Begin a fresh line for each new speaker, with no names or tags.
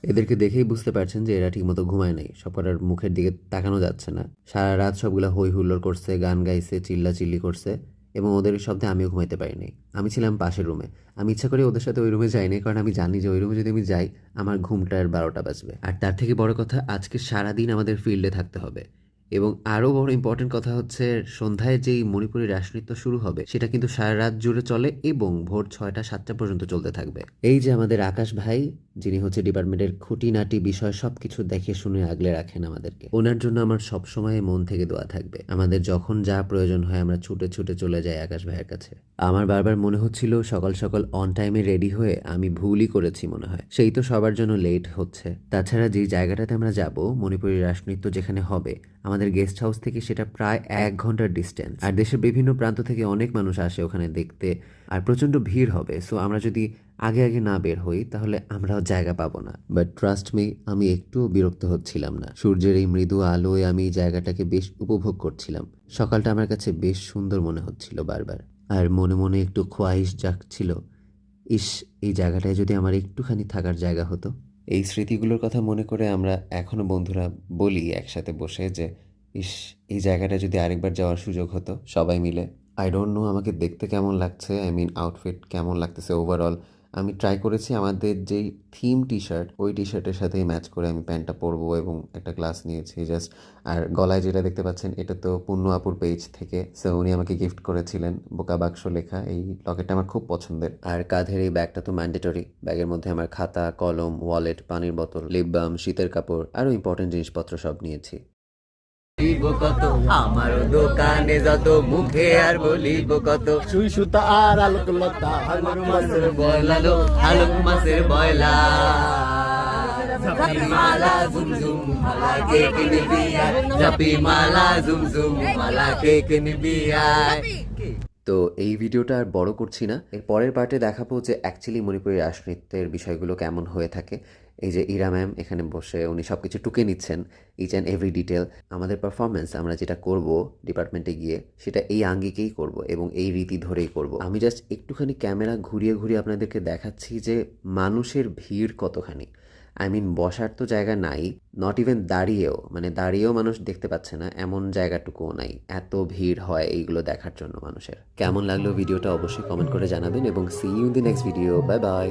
এদেরকে দেখেই বুঝতে পারছেন যে এরা ঠিকমতো ঘুমায় নাই, সবকটার মুখের দিকে তাকানো যাচ্ছে না। সারা রাত সবগুলা হই হুল্লোড় করছে, গান গাইছে, চিল্লাচিল্লি করছে, এবং ওদের শব্দে আমিও ঘুমাইতে পারি নাই। আমি ছিলাম পাশের রুমে। আমি ইচ্ছা করে ওদের সাথে ওই রুমে যাইনি, কারণ আমি জানি যে ওই রুমে যদি আমি যাই আমার ঘুমটার 12টা বাজবে। আর তার থেকে বড় কথা, আজকে সারাদিন আমাদের ফিল্ডে থাকতে হবে। এবং আরও বড় ইম্পর্টেন্ট কথা হচ্ছে, সন্ধ্যায় যেই মণিপুরি রাসনৃত্য শুরু হবে সেটা কিন্তু সারা রাত জুড়ে চলে এবং ভোর 6টা 7টা পর্যন্ত চলতে থাকবে। এই যে আমাদের আকাশ ভাই, যিনি হচ্ছে ডিপার্টমেন্টের খুঁটিনাটি বিষয় সবকিছু দেখে শুনে আগলে রাখেন আমাদেরকে, ওনার জন্য আমার সবসময় মন থেকে দোয়া থাকবে। আমাদের যখন যা প্রয়োজন হয় আমরা ছুটে ছুটে চলে যাই আকাশ ভাইয়ের কাছে। আমার বারবার মনে হচ্ছিল সকাল সকাল অন টাইমে রেডি হয়ে আমি ভুলই করেছি মনে হয়, সেই তো সবার জন্য লেট হচ্ছে। তাছাড়া যেই জায়গাটাতে আমরা যাব, মণিপুরি রাসনৃত্য যেখানে হবে, আমাদের গেস্ট হাউস থেকে সেটা প্রায় 1 ঘন্টার ডিস্টেন্স। আর দেশের বিভিন্ন প্রান্ত থেকে অনেক মানুষ আসে ওখানে দেখতে, আর প্রচণ্ড ভিড় হবে। সো আমরা যদি আগে আগে না বের হই তাহলে আমরাও জায়গা পাবো না। বাট ট্রাস্ট মি, আমি একটুও বিরক্ত হচ্ছিলাম না। সূর্যের এই মৃদু আলোয় আমি এই জায়গাটাকে বেশ উপভোগ করছিলাম। সকালটা আমার কাছে বেশ সুন্দর মনে হচ্ছিল বারবার। আর মনে মনে একটু খোয়াইশ জাগছিল, ইস, এই জায়গাটায় যদি আমার একটুখানি থাকার জায়গা হতো। এই স্মৃতিগুলোর কথা মনে করে আমরা এখনো বন্ধুরা বলি একসাথে বসে যে, ইস, এই জায়গাটা যদি আরেকবার যাওয়ার সুযোগ হতো সবাই মিলে। আই ডোন্ট নো আমাকে দেখতে কেমন লাগছে, আই মিন আউটফিট কেমন লাগতেছে ওভারঅল। আমি ট্রাই করেছি আমাদের যেই থিম টি শার্ট, ওই টি শার্টের সাথেই ম্যাচ করে আমি প্যান্টটা পরবো এবং একটা গ্লাস নিয়েছি জাস্ট। আর গলায় যেটা দেখতে পাচ্ছেন এটা তো পুণ্য আপুর পেজ থেকে, সো উনি আমাকে গিফট করেছিলেন বোকা বাক্স লেখা এই লকেটটা, আমার খুব পছন্দের। আর কাঁধের এই ব্যাগটা তো ম্যান্ডেটরি। ব্যাগের মধ্যে আমার খাতা, কলম, ওয়ালেট, পানির বোতল, লিপ বাম, শীতের কাপড়, আরও ইম্পর্টেন্ট জিনিসপত্র সব নিয়েছি।
বলিব কত আমার দোকানে যত মুখে আর বলিব কত
সুই সুতা আর আলোকলতা
হালুক মাছের বয়লালো হালুক মাছের বয়লা ঝাপি মালা ঝুমঝুম মালা কে কিনবি আয় ঝাপি মালা ঝুমঝুম মালা কে কিনবি আয়।
তো এই ভিডিওটা আর বড় করছি না, এর পরের পার্টে দেখাবো যে অ্যাকচুয়ালি মণিপুরি রাসনৃত্যের বিষয়গুলো কেমন হয়ে থাকে। এই যে ইরা ম্যাম এখানে বসে উনি সব কিছু টুকে নিচ্ছেন, ইচ অ্যান্ড এভরি ডিটেল। আমাদের পারফরমেন্স আমরা যেটা করব ডিপার্টমেন্টে গিয়ে, সেটা এই আঙ্গিকেই করব এবং এই রীতি ধরেই করব। আমি জাস্ট একটুখানি ক্যামেরা ঘুরিয়ে ঘুরিয়ে আপনাদেরকে দেখাচ্ছি যে মানুষের ভিড় কতখানি। আই মিন বসার তো জায়গা নাই, নট ইভেন দাঁড়িয়েও, মানে দাঁড়িয়েও মানুষ দেখতে পাচ্ছে না এমন জায়গাটুকুও নাই। এত ভিড় হয় এইগুলো দেখার জন্য মানুষের। কেমন লাগলো ভিডিওটা অবশ্যই কমেন্ট করে জানাবেন এবং see you in the next video. Bye by.